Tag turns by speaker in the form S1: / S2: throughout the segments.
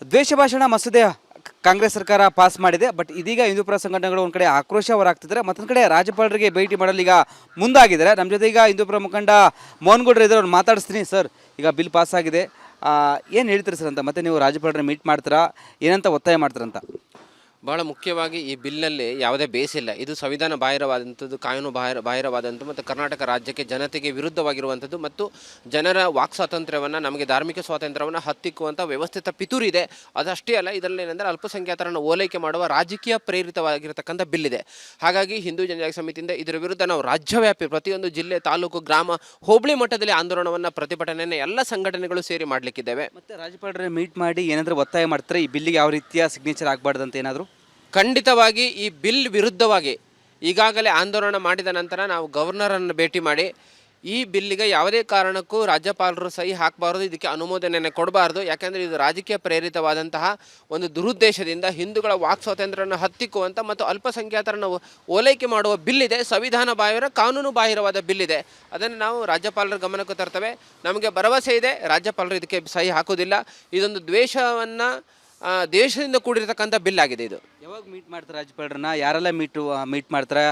S1: ದ್ವೇಷ ಭಾಷಣ ಮಸೂದೆ ಕಾಂಗ್ರೆಸ್ ಸರ್ಕಾರ ಪಾಸ್ ಮಾಡಿದೆ. ಬಟ್ ಇದೀಗ ಹಿಂದೂಪರ ಸಂಘಟನೆಗಳು ಒಂದು ಕಡೆ ಆಕ್ರೋಶ ಹೊರಹಾಕ್ತಿದ್ದಾರೆ, ಮತ್ತೊಂದು ಕಡೆ ರಾಜ್ಯಪಾಲರಿಗೆ ಭೇಟಿ ಮಾಡಲು ಈಗ ಮುಂದಾಗಿದ್ದಾರೆ. ನಮ್ಮ ಜೊತೆ ಈಗ ಹಿಂದೂಪರ ಮುಖಂಡ ಮೋಹನ್ ಗೌಡ್ರು ಇದ್ದಾರೆ, ಅವ್ರು ಮಾತಾಡಿಸ್ತೀನಿ. ಸರ್, ಈಗ ಬಿಲ್ ಪಾಸ್ ಆಗಿದೆ, ಏನು ಹೇಳ್ತೀರಿ ಸರ್ ಅಂತ? ಮತ್ತೆ ನೀವು ರಾಜ್ಯಪಾಲರನ್ನ ಮೀಟ್ ಮಾಡ್ತೀರಾ, ಏನಂತ ಒತ್ತಾಯ ಮಾಡ್ತೀರಂತ?
S2: ಬಹಳ ಮುಖ್ಯವಾಗಿ ಈ ಬಿಲ್ನಲ್ಲಿ ಯಾವುದೇ ಬೇಸಿಲ್ಲ. ಇದು ಸಂವಿಧಾನ ಬಾಹಿರವಾದಂಥದ್ದು, ಕಾನೂನು ಬಾಹಿರವಾದಂಥದ್ದು ಮತ್ತು ಕರ್ನಾಟಕ ರಾಜ್ಯಕ್ಕೆ ಜನತೆಗೆ ವಿರುದ್ಧವಾಗಿರುವಂಥದ್ದು ಮತ್ತು ಜನರ ವಾಕ್ ಸ್ವಾತಂತ್ರ್ಯವನ್ನು, ನಮಗೆ ಧಾರ್ಮಿಕ ಸ್ವಾತಂತ್ರ್ಯವನ್ನು ಹತ್ತಿಕ್ಕುವಂಥ ವ್ಯವಸ್ಥಿತ ಪಿತೂರಿದೆ. ಅದಷ್ಟೇ ಅಲ್ಲ, ಇದರಲ್ಲಿ ಏನಂದರೆ ಅಲ್ಪಸಂಖ್ಯಾತರನ್ನು ಓಲೈಕೆ ಮಾಡುವ ರಾಜಕೀಯ ಪ್ರೇರಿತವಾಗಿರತಕ್ಕಂಥ ಬಿಲ್ ಇದೆ. ಹಾಗಾಗಿ ಹಿಂದೂ ಜನಜಾಗೃತಿ ಸಮಿತಿಯಿಂದ ಇದರ ವಿರುದ್ಧ ನಾವು ರಾಜ್ಯವ್ಯಾಪಿ ಪ್ರತಿಯೊಂದು ಜಿಲ್ಲೆ, ತಾಲೂಕು, ಗ್ರಾಮ, ಹೋಬಳಿ ಮಟ್ಟದಲ್ಲಿ ಆಂದೋಲನವನ್ನು, ಪ್ರತಿಭಟನೆಯನ್ನು ಎಲ್ಲ ಸಂಘಟನೆಗಳು ಸೇರಿ ಮಾಡಲಿಕ್ಕಿದ್ದೇವೆ.
S1: ಮತ್ತು ರಾಜ್ಯಪಾಲರನ್ನ ಮೀಟ್ ಮಾಡಿ ಏನಾದರೂ ಒತ್ತಾಯ ಮಾಡ್ತಾರೆ, ಈ ಬಿಲ್ಲಿಗೆ ಯಾವ ರೀತಿಯ ಸಿಗ್ನೇಚರ್ ಆಗಬಾರ್ದಂತ ಏನಾದರೂ?
S2: ಖಂಡಿತವಾಗಿ ಈ ಬಿಲ್ ವಿರುದ್ಧವಾಗಿ ಈಗಾಗಲೇ ಆಂದೋಲನ ಮಾಡಿದ ನಂತರ ನಾವು ಗವರ್ನರನ್ನು ಭೇಟಿ ಮಾಡಿ ಈ ಬಿಲ್ಲಿಗೆ ಯಾವುದೇ ಕಾರಣಕ್ಕೂ ರಾಜ್ಯಪಾಲರು ಸಹಿ ಹಾಕಬಾರ್ದು, ಇದಕ್ಕೆ ಅನುಮೋದನೆಯನ್ನು ಕೊಡಬಾರ್ದು. ಯಾಕೆಂದರೆ ಇದು ರಾಜಕೀಯ ಪ್ರೇರಿತವಾದಂತಹ ಒಂದು ದುರುದ್ದೇಶದಿಂದ ಹಿಂದೂಗಳ ವಾಕ್ ಸ್ವಾತಂತ್ರ್ಯವನ್ನು ಹತ್ತಿಕ್ಕುವಂಥ ಮತ್ತು ಅಲ್ಪಸಂಖ್ಯಾತರನ್ನು ಓಲೈಕೆ ಮಾಡುವ ಬಿಲ್ ಇದೆ. ಸಂವಿಧಾನ ಬಾಹಿರ, ಕಾನೂನು ಬಾಹಿರವಾದ ಬಿಲ್ ಇದೆ. ಅದನ್ನು ನಾವು ರಾಜ್ಯಪಾಲರ ಗಮನಕ್ಕೆ ತರ್ತೇವೆ. ನಮಗೆ ಭರವಸೆ ಇದೆ, ರಾಜ್ಯಪಾಲರು ಇದಕ್ಕೆ ಸಹಿ ಹಾಕೋದಿಲ್ಲ. ಇದೊಂದು ದ್ವೇಷವನ್ನು, ದೇಶದಿಂದ ಕೂಡಿರತಕ್ಕಂಥ ಬಿಲ್ ಆಗಿದೆ ಇದು.
S1: ಯಾವಾಗ ಮೀಟ್ ಮಾಡ್ತಾರೆ ರಾಜ್ಯಪಾಲರನ್ನ? ಯಾರೆಲ್ಲ ಮೀಟ್ ಮಾಡ್ತಾರೆ?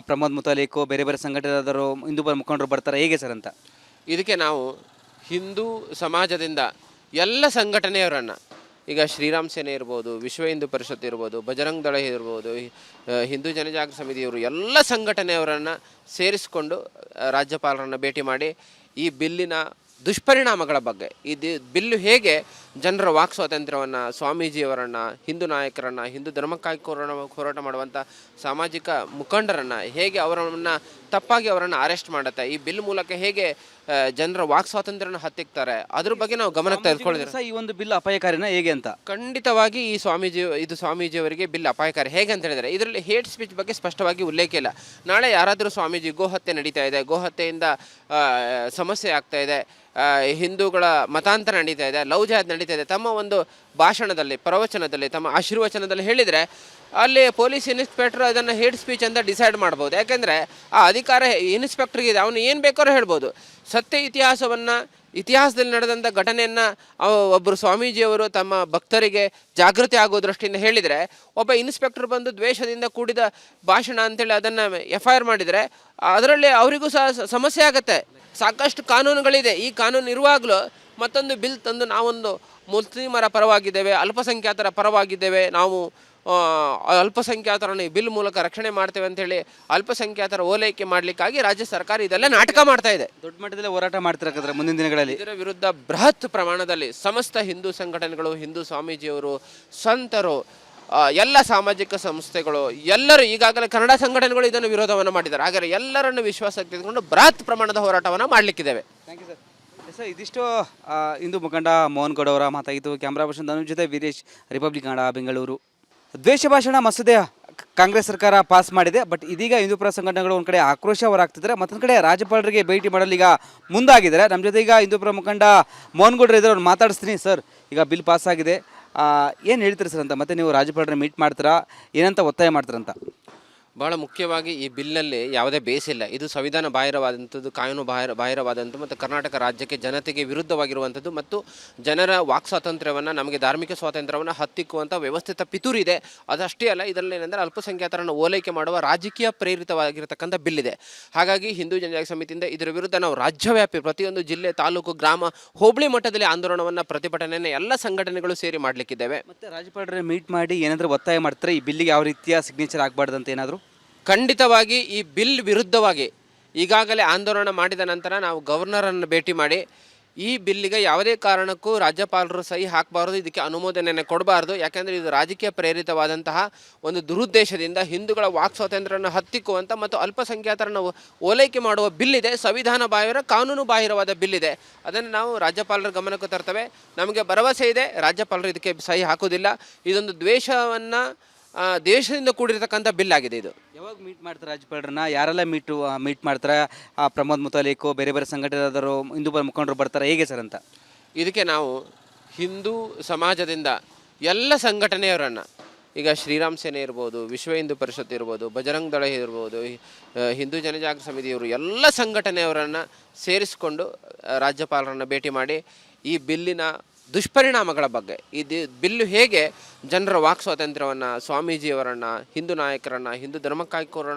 S1: ಪ್ರಮೋದ್ ಮುತಾಲಿಕ್, ಬೇರೆ ಬೇರೆ ಸಂಘಟನೆದಾರರು, ಹಿಂದೂ ಮುಖಂಡರು ಬರ್ತಾರೆ, ಹೇಗೆ ಸರ್ ಅಂತ?
S2: ಇದಕ್ಕೆ ನಾವು ಹಿಂದೂ ಸಮಾಜದಿಂದ ಎಲ್ಲ ಸಂಘಟನೆಯವರನ್ನು, ಈಗ ಶ್ರೀರಾಮ್ ಸೇನೆ ಇರ್ಬೋದು, ವಿಶ್ವ ಹಿಂದೂ ಪರಿಷತ್ ಇರ್ಬೋದು, ಬಜರಂಗ್ ದಳ ಇರ್ಬೋದು, ಹಿಂದೂ ಜನಜಾಗೃತಿ ಸಮಿತಿಯವರು, ಎಲ್ಲ ಸಂಘಟನೆಯವರನ್ನು ಸೇರಿಸಿಕೊಂಡು ರಾಜ್ಯಪಾಲರನ್ನು ಭೇಟಿ ಮಾಡಿ ಈ ಬಿಲ್ಲಿನ ದುಷ್ಪರಿಣಾಮಗಳ ಬಗ್ಗೆ, ಇದು ಬಿಲ್ಲು ಹೇಗೆ ಜನರ ವಾಕ್ ಸ್ವಾತಂತ್ರ್ಯವನ್ನು, ಸ್ವಾಮೀಜಿಯವರನ್ನು, ಹಿಂದೂ ನಾಯಕರನ್ನು, ಹಿಂದೂ ಧರ್ಮಕ್ಕಾಗಿ ಹೋರಾಟ ಮಾಡುವಂಥ ಸಾಮಾಜಿಕ ಮುಖಂಡರನ್ನು ಹೇಗೆ ಅವರನ್ನು ತಪ್ಪಾಗಿ ಅವರನ್ನು ಅರೆಸ್ಟ್ ಮಾಡುತ್ತೆ, ಈ ಬಿಲ್ ಮೂಲಕ ಹೇಗೆ ಜನರ ವಾಕ್ ಸ್ವಾತಂತ್ರ್ಯನ ಹತ್ತಿಕ್ತಾರೆ, ಅದ್ರ ಬಗ್ಗೆ ನಾವು ಗಮನಕ್ಕೆ ತೆಗೆದುಕೊಳ್ಳಿದ್ರೆ
S1: ಈ ಒಂದು ಬಿಲ್ ಅಪಾಯಕಾರಿನ ಹೇಗೆ ಅಂತ?
S2: ಖಂಡಿತವಾಗಿ ಈ ಸ್ವಾಮೀಜಿಯವರಿಗೆ ಬಿಲ್ ಅಪಾಯಕಾರಿ. ಹೇಗೆ ಅಂತ ಹೇಳಿದರೆ, ಇದರಲ್ಲಿ ಹೇಟ್ ಸ್ಪೀಚ್ ಬಗ್ಗೆ ಸ್ಪಷ್ಟವಾಗಿ ಉಲ್ಲೇಖ ಇಲ್ಲ. ನಾಳೆ ಯಾರಾದರೂ ಸ್ವಾಮೀಜಿ ಗೋಹತ್ಯೆ ನಡೀತಾ ಇದೆ, ಗೋಹತ್ಯೆಯಿಂದ ಸಮಸ್ಯೆ ಆಗ್ತಾ ಇದೆ, ಹಿಂದೂಗಳ ಮತಾಂತರ ನಡೀತಾ ಇದೆ, ಲವ್ ಜಿಹಾದ್ ನಡೀತಾ ಇದೆ, ತಮ್ಮ ಒಂದು ಭಾಷಣದಲ್ಲಿ, ಪ್ರವಚನದಲ್ಲಿ, ತಮ್ಮ ಆಶೀರ್ವಚನದಲ್ಲಿ ಹೇಳಿದರೆ ಅಲ್ಲಿ ಪೊಲೀಸ್ ಇನ್ಸ್ಪೆಕ್ಟರ್ ಅದನ್ನು ಹೇಟ್ ಸ್ಪೀಚ್ ಅಂತ ಡಿಸೈಡ್ ಮಾಡ್ಬೋದು. ಯಾಕೆಂದರೆ ಆ ಅಧಿಕಾರ ಇನ್ಸ್ಪೆಕ್ಟರ್ಗಿದೆ, ಅವನು ಏನು ಬೇಕಾದ್ರೂ ಹೇಳ್ಬೋದು. ಸತ್ಯ ಇತಿಹಾಸದಲ್ಲಿ ನಡೆದಂಥ ಘಟನೆಯನ್ನು ಒಬ್ಬರು ಸ್ವಾಮೀಜಿಯವರು ತಮ್ಮ ಭಕ್ತರಿಗೆ ಜಾಗೃತಿ ಆಗೋ ದೃಷ್ಟಿಯಿಂದ ಹೇಳಿದರೆ, ಒಬ್ಬ ಇನ್ಸ್ಪೆಕ್ಟರ್ ಬಂದು ದ್ವೇಷದಿಂದ ಕೂಡಿದ ಭಾಷಣ ಅಂತೇಳಿ ಅದನ್ನು FIR ಮಾಡಿದರೆ ಅದರಲ್ಲಿ ಅವರಿಗೂ ಸಹ ಸಮಸ್ಯೆ ಆಗುತ್ತೆ. ಸಾಕಷ್ಟು ಕಾನೂನುಗಳಿದೆ. ಈ ಕಾನೂನು ಇರುವಾಗಲೂ ಮತ್ತೊಂದು ಬಿಲ್ ತಂದು ನಾವೊಂದು ಮುಸ್ಲಿಮರ ಪರವಾಗಿದ್ದೇವೆ, ಅಲ್ಪಸಂಖ್ಯಾತರ ಪರವಾಗಿದ್ದೇವೆ, ನಾವು ಅಲ್ಪಸಂಖ್ಯಾತರನ್ನು ಈ ಬಿಲ್ ಮೂಲಕ ರಕ್ಷಣೆ ಮಾಡ್ತೇವೆ ಅಂತೇಳಿ ಅಲ್ಪಸಂಖ್ಯಾತರ ಓಲೈಕೆ ಮಾಡಲಿಕ್ಕಾಗಿ ರಾಜ್ಯ ಸರ್ಕಾರ ಇದೆಲ್ಲ ನಾಟಕ ಮಾಡ್ತಾ ಇದೆ.
S1: ದೊಡ್ಡ ಮಟ್ಟದಲ್ಲಿ ಹೋರಾಟ ಮಾಡ್ತಿರಕ್ಕಾದ್ರೆ ಮುಂದಿನ ದಿನಗಳಲ್ಲಿ
S2: ಇದರ ವಿರುದ್ಧ ಬೃಹತ್ ಪ್ರಮಾಣದಲ್ಲಿ ಸಮಸ್ತ ಹಿಂದೂ ಸಂಘಟನೆಗಳು, ಹಿಂದೂ ಸ್ವಾಮೀಜಿಯವರು, ಸಂತರು, ಎಲ್ಲ ಸಾಮಾಜಿಕ ಸಂಸ್ಥೆಗಳು, ಎಲ್ಲರೂ, ಈಗಾಗಲೇ ಕನ್ನಡ ಸಂಘಟನೆಗಳು ಇದನ್ನು ವಿರೋಧವನ್ನು ಮಾಡಿದ್ದಾರೆ. ಹಾಗಾದರೆ ಎಲ್ಲರನ್ನು ವಿಶ್ವಾಸಕ್ಕೆ ತೆಗೆದುಕೊಂಡು ಬೃಹತ್ ಪ್ರಮಾಣದ ಹೋರಾಟವನ್ನು ಮಾಡಲಿಕ್ಕಿದ್ದೇವೆ.
S1: Thank you sir. ಸರ್, ಇದಿಷ್ಟು ಹಿಂದೂ ಮುಖಂಡ ಮೋಹನ್ ಗೌಡ್ ಅವರ ಮಾತಾಗಿತ್ತು. ಕ್ಯಾಮ್ರಾ ಪರ್ಸನ್ ಧನುಷ್ ಜೊತೆ ವೀರೇಶ್, ರಿಪಬ್ಲಿಕ್ ಕನ್ನಡ, ಬೆಂಗಳೂರು. ದ್ವೇಷ ಭಾಷಣ ಮಸೂದೆ ಕಾಂಗ್ರೆಸ್ ಸರ್ಕಾರ ಪಾಸ್ ಮಾಡಿದೆ. ಬಟ್ ಇದೀಗ ಹಿಂದೂಪರ ಸಂಘಟನೆಗಳು ಒಂದು ಕಡೆ ಆಕ್ರೋಶ ಹೊರಹಾಕ್ತಿದ್ದಾರೆ, ಮತ್ತೊಂದು ಕಡೆ ರಾಜ್ಯಪಾಲರಿಗೆ ಭೇಟಿ ಮಾಡಲು ಈಗ ಮುಂದಾಗಿದ್ದಾರೆ. ನಮ್ಮ ಜೊತೆ ಈಗ ಹಿಂದೂಪರ ಮುಖಂಡ ಮೋಹನ್ ಗೌಡ್ರು ಇದ್ದಾರೆ, ಅವ್ರು ಮಾತಾಡಿಸ್ತೀನಿ. ಸರ್, ಈಗ ಬಿಲ್ ಪಾಸ್ ಆಗಿದೆ, ಏನು ಹೇಳ್ತೀರಿ ಸರ್ ಅಂತ? ಮತ್ತೆ ನೀವು ರಾಜ್ಯಪಾಲರನ್ನ ಮೀಟ್ ಮಾಡ್ತೀರಾ, ಏನಂತ ಒತ್ತಾಯ ಮಾಡ್ತೀರಂತ?
S2: ಬಹಳ ಮುಖ್ಯವಾಗಿ ಈ ಬಿಲ್ನಲ್ಲಿ ಯಾವುದೇ ಬೇಸಿಲ್ಲ. ಇದು ಸಂವಿಧಾನ ಬಾಹಿರವಾದಂಥದ್ದು, ಕಾನೂನು ಬಾಹಿರವಾದಂಥದ್ದು ಮತ್ತು ಕರ್ನಾಟಕ ರಾಜ್ಯಕ್ಕೆ ಜನತೆಗೆ ವಿರುದ್ಧವಾಗಿರುವಂಥದ್ದು ಮತ್ತು ಜನರ ವಾಕ್ ಸ್ವಾತಂತ್ರ್ಯವನ್ನು, ನಮಗೆ ಧಾರ್ಮಿಕ ಸ್ವಾತಂತ್ರ್ಯವನ್ನು ಹತ್ತಿಕ್ಕುವಂಥ ವ್ಯವಸ್ಥಿತ ಪಿತೂರಿದೆ. ಅದಷ್ಟೇ ಅಲ್ಲ, ಇದರಲ್ಲಿ ಏನಂದರೆ ಅಲ್ಪಸಂಖ್ಯಾತರನ್ನು ಓಲೈಕೆ ಮಾಡುವ ರಾಜಕೀಯ ಪ್ರೇರಿತವಾಗಿರತಕ್ಕಂಥ ಬಿಲ್ ಇದೆ. ಹಾಗಾಗಿ ಹಿಂದೂ ಜನಜಾಗೃತಿ ಸಮಿತಿಯಿಂದ ಇದರ ವಿರುದ್ಧ ನಾವು ರಾಜ್ಯವ್ಯಾಪಿ ಪ್ರತಿಯೊಂದು ಜಿಲ್ಲೆ, ತಾಲೂಕು, ಗ್ರಾಮ, ಹೋಬಳಿ ಮಟ್ಟದಲ್ಲಿ ಆಂದೋಲನವನ್ನು, ಪ್ರತಿಭಟನೆಯನ್ನು ಎಲ್ಲ ಸಂಘಟನೆಗಳು ಸೇರಿ ಮಾಡಲಿಕ್ಕಿದ್ದೇವೆ.
S1: ಮತ್ತು ರಾಜ್ಯಪಾಲರನ್ನ ಮೀಟ್ ಮಾಡಿ ಏನಾದರೂ ಒತ್ತಾಯ ಮಾಡ್ತಾರೆ, ಈ ಬಿಲ್ಲಿಗೆ ಯಾವ ರೀತಿಯ ಸಿಗ್ನೇಚರ್ ಆಗಬಾರ್ದಂತ ಏನಾದರೂ?
S2: ಖಂಡಿತವಾಗಿ ಈ ಬಿಲ್ ವಿರುದ್ಧವಾಗಿ ಈಗಾಗಲೇ ಆಂದೋಲನ ಮಾಡಿದ ನಂತರ ನಾವು ಗವರ್ನರನ್ನು ಭೇಟಿ ಮಾಡಿ ಈ ಬಿಲ್ಲಿಗೆ ಯಾವುದೇ ಕಾರಣಕ್ಕೂ ರಾಜ್ಯಪಾಲರು ಸಹಿ ಹಾಕಬಾರ್ದು, ಇದಕ್ಕೆ ಅನುಮೋದನೆಯನ್ನು ಕೊಡಬಾರ್ದು. ಯಾಕೆಂದರೆ ಇದು ರಾಜಕೀಯ ಪ್ರೇರಿತವಾದಂತಹ ಒಂದು ದುರುದ್ದೇಶದಿಂದ ಹಿಂದೂಗಳ ವಾಕ್ ಸ್ವಾತಂತ್ರ್ಯವನ್ನು ಹತ್ತಿಕ್ಕುವಂಥ ಮತ್ತು ಅಲ್ಪಸಂಖ್ಯಾತರನ್ನು ಓಲೈಕೆ ಮಾಡುವ ಬಿಲ್ ಇದೆ. ಸಂವಿಧಾನ ಬಾಹಿರ, ಕಾನೂನು ಬಾಹಿರವಾದ ಬಿಲ್ ಇದೆ. ಅದನ್ನು ನಾವು ರಾಜ್ಯಪಾಲರ ಗಮನಕ್ಕೆ ತರ್ತೇವೆ. ನಮಗೆ ಭರವಸೆ ಇದೆ, ರಾಜ್ಯಪಾಲರು ಇದಕ್ಕೆ ಸಹಿ ಹಾಕೋದಿಲ್ಲ. ಇದೊಂದು ದ್ವೇಷವನ್ನು, ದೇಶದಿಂದ ಕೂಡಿರತಕ್ಕಂಥ ಬಿಲ್ ಆಗಿದೆ ಇದು.
S1: ಯಾವಾಗ ಮೀಟ್ ಮಾಡ್ತಾರೆ ರಾಜ್ಯಪಾಲರನ್ನ? ಯಾರೆಲ್ಲ ಮೀಟ್ ಮಾಡ್ತಾರೆ? ಪ್ರಮೋದ್ ಮುತಾಲಿಕ್, ಬೇರೆ ಬೇರೆ ಸಂಘಟನೆದಾರರು, ಹಿಂದೂ ಮುಖಂಡರು ಬರ್ತಾರೆ, ಹೇಗೆ ಸರ್ ಅಂತ?
S2: ಇದಕ್ಕೆ ನಾವು ಹಿಂದೂ ಸಮಾಜದಿಂದ ಎಲ್ಲ ಸಂಘಟನೆಯವರನ್ನು, ಈಗ ಶ್ರೀರಾಮ್ ಸೇನೆ ಇರ್ಬೋದು, ವಿಶ್ವ ಹಿಂದೂ ಪರಿಷತ್ ಇರ್ಬೋದು, ಬಜರಂಗ್ ದಳ ಇರ್ಬೋದು, ಹಿಂದೂ ಜನಜಾಗೃತಿ ಸಮಿತಿಯವರು, ಎಲ್ಲ ಸಂಘಟನೆಯವರನ್ನು ಸೇರಿಸಿಕೊಂಡು ರಾಜ್ಯಪಾಲರನ್ನು ಭೇಟಿ ಮಾಡಿ ಈ ಬಿಲ್ಲಿನ ದುಷ್ಪರಿಣಾಮಗಳ ಬಗ್ಗೆ ಇದು ಬಿಲ್ಲು ಹೇಗೆ ಜನರ ವಾಕ್ ಸ್ವಾತಂತ್ರ್ಯವನ್ನು, ಸ್ವಾಮೀಜಿಯವರನ್ನು, ಹಿಂದೂ ನಾಯಕರನ್ನು, ಹಿಂದೂ ಧರ್ಮಕ್ಕಾಗಿ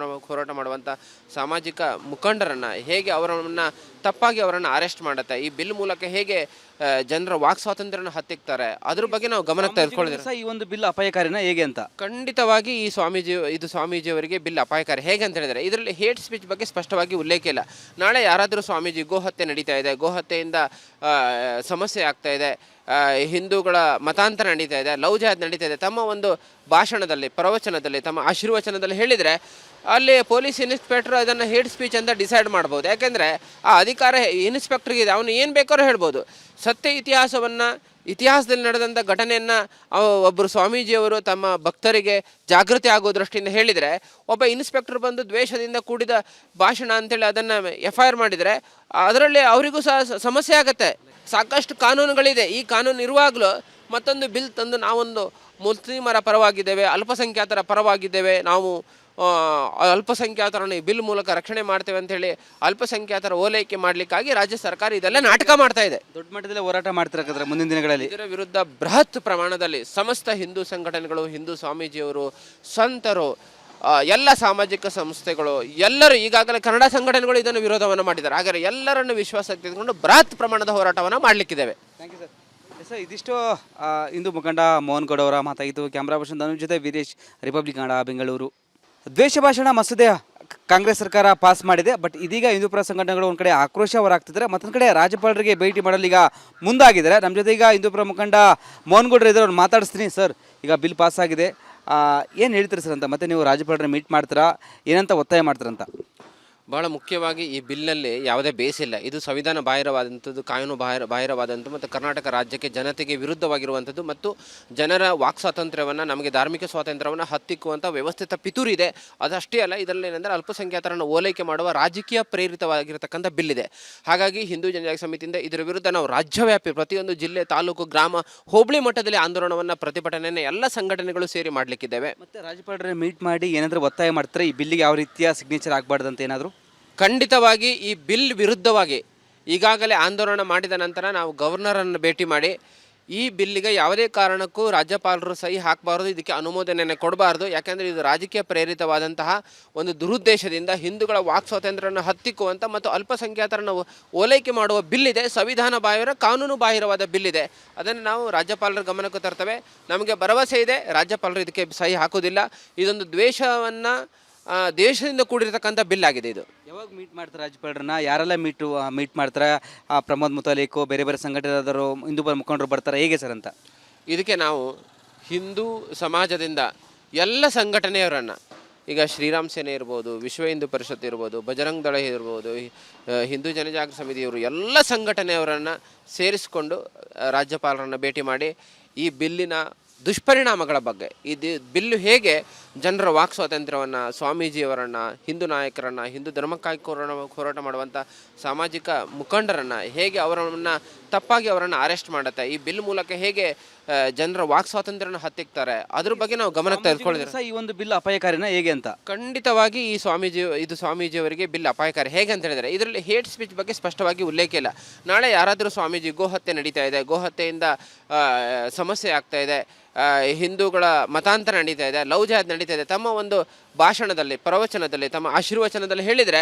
S2: ಹೋರಾಟ ಮಾಡುವಂಥ ಸಾಮಾಜಿಕ ಮುಖಂಡರನ್ನು ಹೇಗೆ ಅವರನ್ನು ತಪ್ಪಾಗಿ ಅವರನ್ನು ಅರೆಸ್ಟ್ ಮಾಡುತ್ತೆ, ಈ ಬಿಲ್ ಮೂಲಕ ಹೇಗೆ ಜನರ ವಾಕ್ ಸ್ವಾತಂತ್ರ್ಯನ ಹತ್ತಿಕ್ತಾರೆ, ಅದ್ರ ಬಗ್ಗೆ ನಾವು ಗಮನಕ್ಕೆ ತೆಗೆದುಕೊಳ್ಳಿದ್ರೆ
S1: ಈ ಒಂದು ಬಿಲ್ ಅಪಾಯಕಾರಿನ ಹೇಗೆ ಅಂತ
S2: ಖಂಡಿತವಾಗಿ ಈ ಸ್ವಾಮೀಜಿಯವರಿಗೆ ಬಿಲ್ ಅಪಾಯಕಾರಿ. ಹೇಗೆ ಅಂತ ಹೇಳಿದರೆ ಇದರಲ್ಲಿ ಹೇಟ್ ಸ್ಪೀಚ್ ಬಗ್ಗೆ ಸ್ಪಷ್ಟವಾಗಿ ಉಲ್ಲೇಖ ಇಲ್ಲ. ನಾಳೆ ಯಾರಾದರೂ ಸ್ವಾಮೀಜಿ ಗೋಹತ್ಯೆ ನಡೀತಾ ಇದೆ, ಗೋಹತ್ಯೆಯಿಂದ ಸಮಸ್ಯೆ ಆಗ್ತಾ ಇದೆ, ಹಿಂದೂಗಳ ಮತಾಂತರ ನಡೀತಾ ಇದೆ, ಲವ್ ಜಿಹಾದ್ ನಡೀತಾ ಇದೆ, ತಮ್ಮ ಒಂದು ಭಾಷಣದಲ್ಲಿ, ಪ್ರವಚನದಲ್ಲಿ, ತಮ್ಮ ಆಶೀರ್ವಚನದಲ್ಲಿ ಹೇಳಿದರೆ ಅಲ್ಲಿ ಪೊಲೀಸ್ ಇನ್ಸ್ಪೆಕ್ಟರ್ ಅದನ್ನು ಹೇಟ್ ಸ್ಪೀಚ್ ಅಂತ ಡಿಸೈಡ್ ಮಾಡ್ಬೋದು. ಯಾಕೆಂದರೆ ಆ ಅಧಿಕಾರ ಇನ್ಸ್ಪೆಕ್ಟರ್ಗೆ ಇದೆ, ಅವನು ಏನು ಬೇಕಾದ್ರೂ ಹೇಳ್ಬೋದು. ಸತ್ಯ ಇತಿಹಾಸದಲ್ಲಿ ನಡೆದಂಥ ಘಟನೆಯನ್ನು ಒಬ್ಬರು ಸ್ವಾಮೀಜಿಯವರು ತಮ್ಮ ಭಕ್ತರಿಗೆ ಜಾಗೃತಿ ಆಗೋ ದೃಷ್ಟಿಯಿಂದ ಹೇಳಿದರೆ, ಒಬ್ಬ ಇನ್ಸ್ಪೆಕ್ಟರ್ ಬಂದು ದ್ವೇಷದಿಂದ ಕೂಡಿದ ಭಾಷಣ ಅಂತೇಳಿ ಅದನ್ನು FIR ಮಾಡಿದರೆ ಅದರಲ್ಲಿ ಅವರಿಗೂ ಸಹ ಸಮಸ್ಯೆ ಆಗುತ್ತೆ. ಸಾಕಷ್ಟು ಕಾನೂನುಗಳಿದೆ. ಈ ಕಾನೂನು ಇರುವಾಗಲೂ ಮತ್ತೊಂದು ಬಿಲ್ ತಂದು ನಾವೊಂದು ಮುಸ್ಲಿಮರ ಪರವಾಗಿದ್ದೇವೆ, ಅಲ್ಪಸಂಖ್ಯಾತರ ಪರವಾಗಿದ್ದೇವೆ, ನಾವು ಅಲ್ಪಸಂಖ್ಯಾತರನ್ನು ಈ ಬಿಲ್ ಮೂಲಕ ರಕ್ಷಣೆ ಮಾಡ್ತೇವೆ ಅಂತೇಳಿ ಅಲ್ಪಸಂಖ್ಯಾತರ ಓಲೈಕೆ ಮಾಡಲಿಕ್ಕಾಗಿ ರಾಜ್ಯ ಸರ್ಕಾರ ಇದೆಲ್ಲ ನಾಟಕ ಮಾಡ್ತಾ ಇದೆ.
S1: ದೊಡ್ಡ ಮಟ್ಟದಲ್ಲಿ ಹೋರಾಟ ಮಾಡ್ತಿರಕ್ಕಾದ್ರೆ ಮುಂದಿನ ದಿನಗಳಲ್ಲಿ
S2: ಇದರ ವಿರುದ್ಧ ಬೃಹತ್ ಪ್ರಮಾಣದಲ್ಲಿ ಸಮಸ್ತ ಹಿಂದೂ ಸಂಘಟನೆಗಳು, ಹಿಂದೂ ಸ್ವಾಮೀಜಿಯವರು, ಸಂತರು, ಎಲ್ಲ ಸಾಮಾಜಿಕ ಸಂಸ್ಥೆಗಳು ಎಲ್ಲರೂ, ಈಗಾಗಲೇ ಕನ್ನಡ ಸಂಘಟನೆಗಳು ಇದನ್ನು ವಿರೋಧವನ್ನು ಮಾಡಿದ್ದಾರೆ. ಹಾಗಾದರೆ ಎಲ್ಲರನ್ನು ವಿಶ್ವಾಸಕ್ಕೆ ತೆಗೆದುಕೊಂಡು ಬೃಹತ್ ಪ್ರಮಾಣದ ಹೋರಾಟವನ್ನು ಮಾಡಲಿಕ್ಕಿದ್ದೇವೆ.
S1: Thank you sir. ಇದಿಷ್ಟು ಹಿಂದೂ ಮುಖಂಡ ಮೋಹನ್ ಗೌಡ ಅವರ ಮಾತಾಗಿತ್ತು. ಕ್ಯಾಮ್ರಾ ಪರ್ಸನ್ ಧನುಷ್ ಜೊತೆ ವೀರೇಶ್, ರಿಪಬ್ಲಿಕ್ ಕನ್ನಡ, ಬೆಂಗಳೂರು. ದ್ವೇಷ ಭಾಷಣ ಮಸೂದೆ ಕಾಂಗ್ರೆಸ್ ಸರ್ಕಾರ ಪಾಸ್ ಮಾಡಿದೆ, ಬಟ್ ಇದೀಗ ಹಿಂದೂಪರ ಸಂಘಟನೆಗಳು ಒಂದು ಕಡೆ ಆಕ್ರೋಶ ಹೊರಹಾಗ್ತಿದ್ದಾರೆ, ಮತ್ತೊಂದು ಕಡೆ ರಾಜ್ಯಪಾಲರಿಗೆ ಭೇಟಿ ಮಾಡಲು ಈಗ ಮುಂದಾಗಿದ್ದಾರೆ. ನಮ್ಮ ಜೊತೆ ಈಗ ಹಿಂದೂಪರ ಮುಖಂಡ ಮೋಹನ್ ಗೌಡ್ರು ಇದ್ದಾರೆ, ಅವ್ರು ಮಾತಾಡಿಸ್ತೀನಿ. ಸರ್, ಈಗ ಬಿಲ್ ಪಾಸ್ ಆಗಿದೆ, ಏನು ಹೇಳ್ತೀರಿ ಸರ್ ಅಂತ? ಮತ್ತೆ ನೀವು ರಾಜ್ಯಪಾಲರನ್ನ ಮೀಟ್ ಮಾಡ್ತೀರಾ, ಏನಂತ ಒತ್ತಾಯ ಮಾಡ್ತೀರಂತ?
S2: ಬಹಳ ಮುಖ್ಯವಾಗಿ ಈ ಬಿಲ್ನಲ್ಲಿ ಯಾವುದೇ ಬೇಸಿಲ್ಲ. ಇದು ಸಂವಿಧಾನ ಬಾಹಿರವಾದಂಥದ್ದು, ಕಾನೂನು ಬಾಹಿರವಾದಂಥದ್ದು ಮತ್ತು ಕರ್ನಾಟಕ ರಾಜ್ಯಕ್ಕೆ, ಜನತೆಗೆ ವಿರುದ್ಧವಾಗಿರುವಂಥದ್ದು ಮತ್ತು ಜನರ ವಾಕ್ ಸ್ವಾತಂತ್ರ್ಯವನ್ನು, ನಮಗೆ ಧಾರ್ಮಿಕ ಸ್ವಾತಂತ್ರ್ಯವನ್ನು ಹತ್ತಿಕ್ಕುವಂಥ ವ್ಯವಸ್ಥಿತ ಪಿತೂರಿ ಇದೆ. ಅದಷ್ಟೇ ಅಲ್ಲ, ಇದರಲ್ಲಿ ಏನಂದರೆ ಅಲ್ಪಸಂಖ್ಯಾತರನ್ನು ಓಲೈಕೆ ಮಾಡುವ ರಾಜಕೀಯ ಪ್ರೇರಿತವಾಗಿರತಕ್ಕಂಥ ಬಿಲ್ ಇದೆ. ಹಾಗಾಗಿ ಹಿಂದೂ ಜನಜಾಗೃತಿ ಸಮಿತಿಯಿಂದ ಇದರ ವಿರುದ್ಧ ನಾವು ರಾಜ್ಯವ್ಯಾಪಿ ಪ್ರತಿಯೊಂದು ಜಿಲ್ಲೆ, ತಾಲೂಕು, ಗ್ರಾಮ, ಹೋಬಳಿ ಮಟ್ಟದಲ್ಲಿ ಆಂದೋಲನವನ್ನು, ಪ್ರತಿಭಟನೆಯನ್ನು ಎಲ್ಲ ಸಂಘಟನೆಗಳು ಸೇರಿ ಮಾಡಲಿಕ್ಕಿದ್ದೇವೆ.
S1: ಮತ್ತು ರಾಜ್ಯಪಾಲರನ್ನ ಮೀಟ್ ಮಾಡಿ ಏನಾದರೂ ಒತ್ತಾಯ ಮಾಡ್ತಾರೆ, ಈ ಬಿಲ್ಲಿಗೆ ಯಾವ ರೀತಿಯ ಸಿಗ್ನೇಚರ್ ಆಗಬಾರ್ದಂತ ಏನಾದರೂ?
S2: ಖಂಡಿತವಾಗಿ ಈ ಬಿಲ್ ವಿರುದ್ಧವಾಗಿ ಈಗಾಗಲೇ ಆಂದೋಲನ ಮಾಡಿದ ನಂತರ ನಾವು ಗವರ್ನರನ್ನು ಭೇಟಿ ಮಾಡಿ ಈ ಬಿಲ್ಲಿಗೆ ಯಾವುದೇ ಕಾರಣಕ್ಕೂ ರಾಜ್ಯಪಾಲರು ಸಹಿ ಹಾಕಬಾರ್ದು, ಇದಕ್ಕೆ ಅನುಮೋದನೆಯನ್ನು ಕೊಡಬಾರ್ದು. ಯಾಕೆಂದರೆ ಇದು ರಾಜಕೀಯ ಪ್ರೇರಿತವಾದಂತಹ ಒಂದು ದುರುದ್ದೇಶದಿಂದ ಹಿಂದೂಗಳ ವಾಕ್ ಸ್ವಾತಂತ್ರ್ಯವನ್ನು ಹತ್ತಿಕ್ಕುವಂಥ ಮತ್ತು ಅಲ್ಪಸಂಖ್ಯಾತರನ್ನು ಓಲೈಕೆ ಮಾಡುವ ಬಿಲ್ ಇದೆ. ಸಂವಿಧಾನ ಬಾಹಿರ, ಕಾನೂನು ಬಾಹಿರವಾದ ಬಿಲ್ ಇದೆ. ಅದನ್ನು ನಾವು ರಾಜ್ಯಪಾಲರ ಗಮನಕ್ಕೆ ತರ್ತೇವೆ. ನಮಗೆ ಭರವಸೆ ಇದೆ, ರಾಜ್ಯಪಾಲರು ಇದಕ್ಕೆ ಸಹಿ ಹಾಕೋದಿಲ್ಲ. ಇದೊಂದು ದೇಶದಿಂದ ಕೂಡಿರತಕ್ಕಂಥ ಬಿಲ್ ಆಗಿದೆ. ಇದು
S1: ಯಾವಾಗ ಮೀಟ್ ಮಾಡ್ತಾರೆ ರಾಜ್ಯಪಾಲರನ್ನ? ಯಾರೆಲ್ಲ ಮೀಟ್ ಮಾಡ್ತಾರೆ? ಪ್ರಮೋದ್ ಮುತಾಲಿಕ್, ಬೇರೆ ಬೇರೆ ಸಂಘಟನೆದಾರರು, ಹಿಂದೂ ಮುಖಂಡರು ಬರ್ತಾರೆ, ಹೇಗೆ ಸರ್ ಅಂತ?
S2: ಇದಕ್ಕೆ ನಾವು ಹಿಂದೂ ಸಮಾಜದಿಂದ ಎಲ್ಲ ಸಂಘಟನೆಯವರನ್ನು, ಈಗ ಶ್ರೀರಾಮ್ ಸೇನೆ ಇರ್ಬೋದು, ವಿಶ್ವ ಹಿಂದೂ ಪರಿಷತ್ ಇರ್ಬೋದು, ಬಜರಂಗ್ ದಳ ಇರ್ಬೋದು, ಹಿಂದೂ ಜನಜಾಗೃತಿ ಸಮಿತಿಯವರು, ಎಲ್ಲ ಸಂಘಟನೆಯವರನ್ನು ಸೇರಿಸಿಕೊಂಡು ರಾಜ್ಯಪಾಲರನ್ನು ಭೇಟಿ ಮಾಡಿ ಈ ಬಿಲ್ಲಿನ ದುಷ್ಪರಿಣಾಮಗಳ ಬಗ್ಗೆ, ಇದು ಬಿಲ್ಲು ಹೇಗೆ ಜನರ ವಾಕ್ ಸ್ವಾತಂತ್ರ್ಯವನ್ನು, ಸ್ವಾಮೀಜಿಯವರನ್ನು, ಹಿಂದೂ ನಾಯಕರನ್ನು, ಹಿಂದೂ ಧರ್ಮಕ್ಕಾಗಿ ಹೋರಾಟ ಮಾಡುವಂಥ ಸಾಮಾಜಿಕ ಮುಖಂಡರನ್ನು ಹೇಗೆ ಅವರನ್ನು ತಪ್ಪಾಗಿ ಅವರನ್ನು ಅರೆಸ್ಟ್ ಮಾಡುತ್ತೆ, ಈ ಬಿಲ್ ಮೂಲಕ ಹೇಗೆ ಜನರ ವಾಕ್ ಸ್ವಾತಂತ್ರ್ಯನ ಹತ್ತಿಕ್ತಾರೆ, ಅದ್ರ ಬಗ್ಗೆ ನಾವು ಗಮನಕ್ಕೆ ತೆಗೆದುಕೊಳ್ಳಿದ್ರೆ
S1: ಈ ಒಂದು ಬಿಲ್ ಅಪಾಯಕಾರಿನ ಹೇಗೆ ಅಂತ?
S2: ಖಂಡಿತವಾಗಿ ಈ ಸ್ವಾಮೀಜಿಯವರಿಗೆ ಬಿಲ್ ಅಪಾಯಕಾರಿ. ಹೇಗೆ ಅಂತ ಹೇಳಿದರೆ ಇದರಲ್ಲಿ ಹೇಟ್ ಸ್ಪೀಚ್ ಬಗ್ಗೆ ಸ್ಪಷ್ಟವಾಗಿ ಉಲ್ಲೇಖ ಇಲ್ಲ. ನಾಳೆ ಯಾರಾದರೂ ಸ್ವಾಮೀಜಿ ಗೋಹತ್ಯೆ ನಡೀತಾ ಇದೆ, ಗೋಹತ್ಯೆಯಿಂದ ಸಮಸ್ಯೆ ಆಗ್ತಾ ಇದೆ, ಹಿಂದೂಗಳ ಮತಾಂತರ ನಡೀತಾ ಇದೆ, ಲವ್ ಜಿಹಾದ್ ನಡೀತಾ ಇದೆ, ತಮ್ಮ ಒಂದು ಭಾಷಣದಲ್ಲಿ, ಪ್ರವಚನದಲ್ಲಿ, ತಮ್ಮ ಆಶೀರ್ವಚನದಲ್ಲಿ ಹೇಳಿದರೆ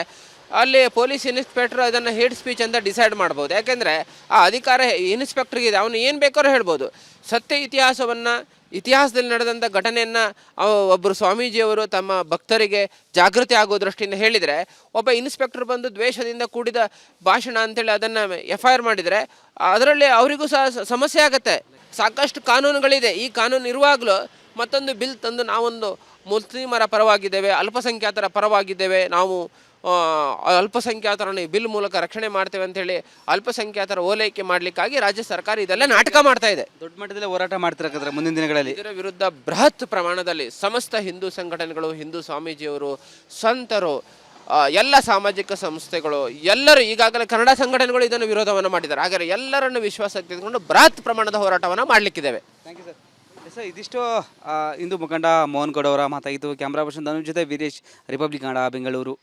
S2: ಅಲ್ಲಿ ಪೊಲೀಸ್ ಇನ್ಸ್ಪೆಕ್ಟರ್ ಅದನ್ನು ಹೇಟ್ ಸ್ಪೀಚ್ ಅಂತ ಡಿಸೈಡ್ ಮಾಡ್ಬೋದು. ಯಾಕೆಂದರೆ ಆ ಅಧಿಕಾರ ಇನ್ಸ್ಪೆಕ್ಟರ್ಗೆ ಇದೆ, ಅವನು ಏನು ಬೇಕಾದ್ರೂ ಹೇಳ್ಬೋದು. ಸತ್ಯ ಇತಿಹಾಸದಲ್ಲಿ ನಡೆದಂಥ ಘಟನೆಯನ್ನು ಒಬ್ಬರು ಸ್ವಾಮೀಜಿಯವರು ತಮ್ಮ ಭಕ್ತರಿಗೆ ಜಾಗೃತಿ ಆಗೋ ದೃಷ್ಟಿಯಿಂದ ಹೇಳಿದರೆ, ಒಬ್ಬ ಇನ್ಸ್ಪೆಕ್ಟರ್ ಬಂದು ದ್ವೇಷದಿಂದ ಕೂಡಿದ ಭಾಷಣ ಅಂತೇಳಿ ಅದನ್ನು FIR ಮಾಡಿದರೆ ಅದರಲ್ಲಿ ಅವರಿಗೂ ಸಹ ಸಮಸ್ಯೆ ಆಗುತ್ತೆ. ಸಾಕಷ್ಟು ಕಾನೂನುಗಳಿದೆ. ಈ ಕಾನೂನು ಇರುವಾಗಲೂ ಮತ್ತೊಂದು ಬಿಲ್ ತಂದು ನಾವೊಂದು ಮುಸ್ಲಿಮರ ಪರವಾಗಿದ್ದೇವೆ, ಅಲ್ಪಸಂಖ್ಯಾತರ ಪರವಾಗಿದ್ದೇವೆ, ನಾವು ಅಲ್ಪಸಂಖ್ಯಾತರನ್ನು ಈ ಬಿಲ್ ಮೂಲಕ ರಕ್ಷಣೆ ಮಾಡ್ತೇವೆ ಅಂತೇಳಿ ಅಲ್ಪಸಂಖ್ಯಾತರ ಓಲೈಕೆ ಮಾಡಲಿಕ್ಕಾಗಿ ರಾಜ್ಯ ಸರ್ಕಾರ ಇದೆಲ್ಲ ನಾಟಕ ಮಾಡ್ತಾ ಇದೆ.
S1: ದೊಡ್ಡ ಮಟ್ಟದಲ್ಲಿ ಹೋರಾಟ ಮಾಡ್ತಿರಕ್ಕಾದ್ರೆ ಮುಂದಿನ ದಿನಗಳಲ್ಲಿ
S2: ಇದರ ವಿರುದ್ಧ ಬೃಹತ್ ಪ್ರಮಾಣದಲ್ಲಿ ಸಮಸ್ತ ಹಿಂದೂ ಸಂಘಟನೆಗಳು, ಹಿಂದೂ ಸ್ವಾಮೀಜಿಯವರು, ಸಂತರು, ಎಲ್ಲ ಸಾಮಾಜಿಕ ಸಂಸ್ಥೆಗಳು ಎಲ್ಲರೂ, ಈಗಾಗಲೇ ಕನ್ನಡ ಸಂಘಟನೆಗಳು ಇದನ್ನು ವಿರೋಧವನ್ನು ಮಾಡಿದ್ದಾರೆ. ಹಾಗಾದರೆ ಎಲ್ಲರನ್ನು ವಿಶ್ವಾಸಕ್ಕೆ ತೆಗೆದುಕೊಂಡು ಬೃಹತ್ ಪ್ರಮಾಣದ ಹೋರಾಟವನ್ನು ಮಾಡಲಿಕ್ಕಿದ್ದೇವೆ.
S1: Thank you sir. ಇದಿಷ್ಟು ಹಿಂದೂ ಮುಖಂಡ ಮೋಹನ್ ಗೌಡ ಅವರ ಮಾತಾಗಿತ್ತು. ಕ್ಯಾಮ್ರಾ ಪರ್ಸನ್ ಧನುಷ್ ಜೊತೆ ವೀರೇಶ್, ರಿಪಬ್ಲಿಕ್ ಕನ್ನಡ, ಬೆಂಗಳೂರು.